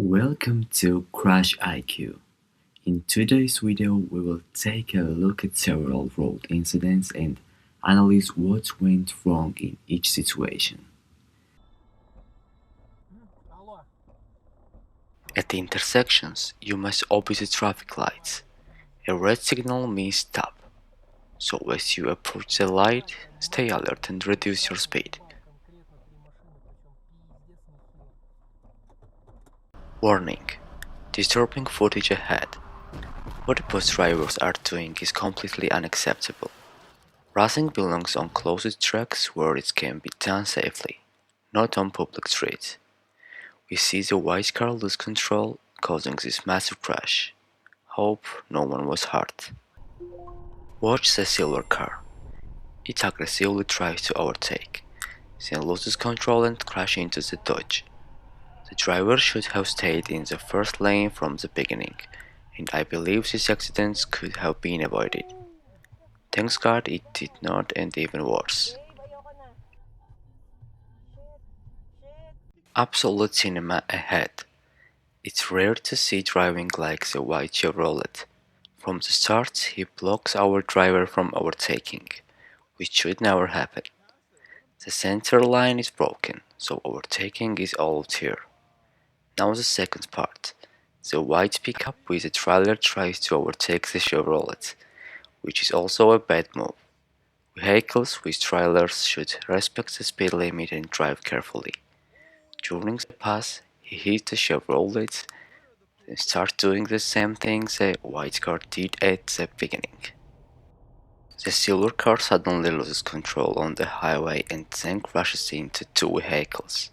Welcome to Crash IQ. In today's video, we will take a look at several road incidents and analyze what went wrong in each situation. At the intersections, you must obey the traffic lights. A red signal means stop. So as you approach the light, stay alert and reduce your speed. Warning: disturbing footage ahead. What the bus drivers are doing is completely unacceptable. Racing belongs on closed tracks where it can be done safely, not on public streets. We see the white car lose control, causing this massive crash. Hope no one was hurt. Watch the silver car. It aggressively tries to overtake, then loses control and crashes into the Dodge. The driver should have stayed in the first lane from the beginning, and I believe this accident could have been avoided. Thanks God it did not, and even worse. Absolute cinema ahead. It's rare to see driving like the white Chevrolet. From the start, he blocks our driver from overtaking, which should never happen. The center line is broken, so overtaking is allowed here. Now the second part. The white pickup with a trailer tries to overtake the Chevrolet, which is also a bad move. Vehicles with trailers should respect the speed limit and drive carefully. During the pass, he hit the Chevrolet and started doing the same thing the white car did at the beginning. The silver car suddenly loses control on the highway and then crashes into two vehicles.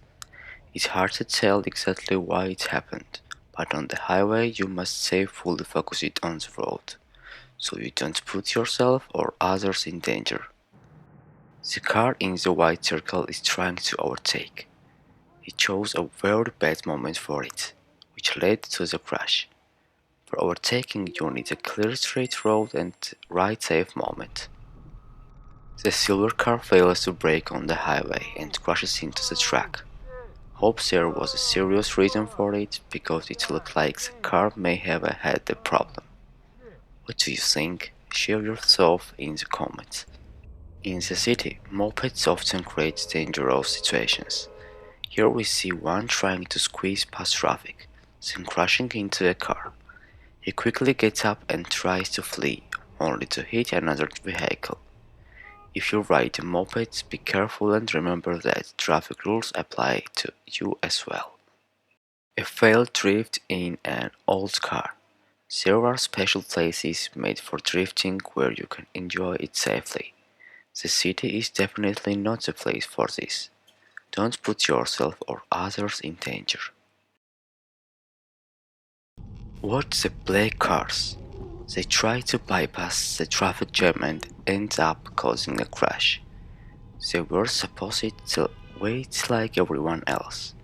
It's hard to tell exactly why it happened, but on the highway you must stay fully focused on the road, so you don't put yourself or others in danger. The car in the white circle is trying to overtake. It chose a very bad moment for it, which led to the crash. For overtaking you need a clear straight road and right safe moment. The silver car fails to brake on the highway and crashes into the track. Hope there was a serious reason for it, because it looked like the car may have had a problem. What do you think? Share your thoughts in the comments. In the city, mopeds often create dangerous situations. Here we see one trying to squeeze past traffic, then crashing into a car. He quickly gets up and tries to flee, only to hit another vehicle. If you ride a moped, be careful and remember that traffic rules apply to you as well. A failed drift in an old car. There are special places made for drifting where you can enjoy it safely. The city is definitely not the place for this. Don't put yourself or others in danger. Watch the black cars. They try to bypass the traffic jam and end up causing a crash. They were supposed to wait like everyone else.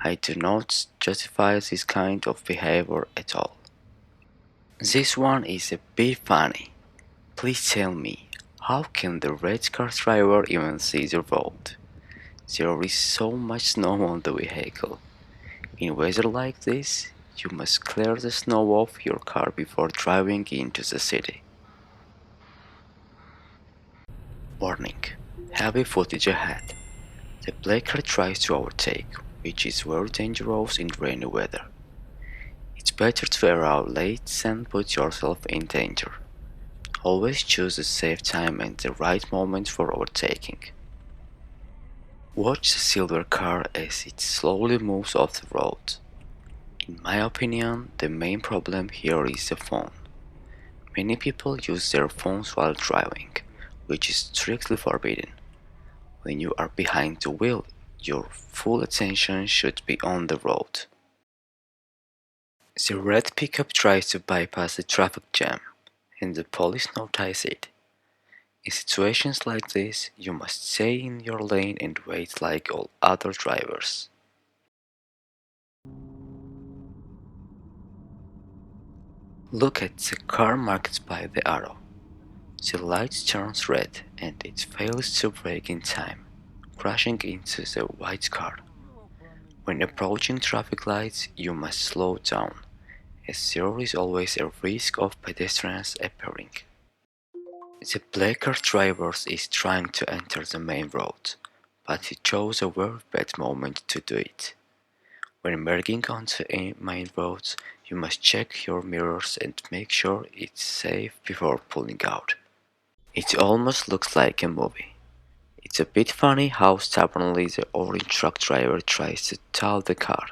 I do not justify this kind of behavior at all. This one is a bit funny. Please tell me, how can the red car driver even see the road? There is so much snow on the vehicle. In weather like this, you must clear the snow off your car before driving into the city. Warning: heavy footage ahead. The black car tries to overtake, which is very dangerous in rainy weather. It's better to arrive late than put yourself in danger. Always choose a safe time and the right moment for overtaking. Watch the silver car as it slowly moves off the road. In my opinion, the main problem here is the phone. Many people use their phones while driving, which is strictly forbidden. When you are behind the wheel, your full attention should be on the road. The red pickup tries to bypass the traffic jam, and the police notice it. In situations like this, you must stay in your lane and wait like all other drivers. Look at the car marked by the arrow. The light turns red and it fails to brake in time, crashing into the white car. When approaching traffic lights, you must slow down, as there is always a risk of pedestrians appearing. The black car driver is trying to enter the main road, but he chose a very bad moment to do it. When merging onto a main road, you must check your mirrors and make sure it's safe before pulling out. It almost looks like a movie. It's a bit funny how stubbornly the orange truck driver tries to tow the car.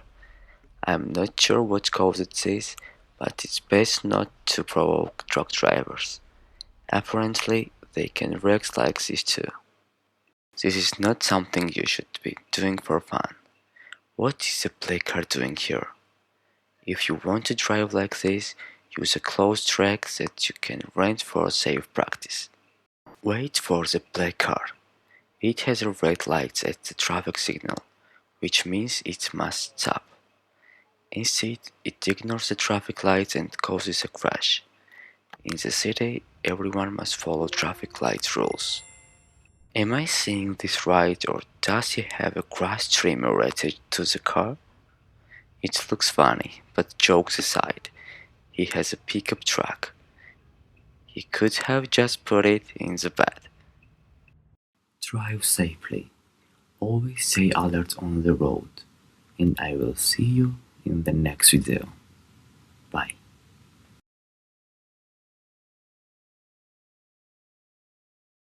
I'm not sure what caused this, but it's best not to provoke truck drivers. Apparently, they can wreck like this too. This is not something you should be doing for fun. What is the black car doing here? If you want to drive like this, use a closed track that you can rent for safe practice. Wait for the black car. It has a red light at the traffic signal, which means it must stop. Instead, it ignores the traffic lights and causes a crash. In the city, everyone must follow traffic light rules. Am I seeing this right, or does he have a grass trimmer attached to the car? It looks funny, but jokes aside, he has a pickup truck. He could have just put it in the bed. Drive safely. Always stay alert on the road. And I will see you in the next video.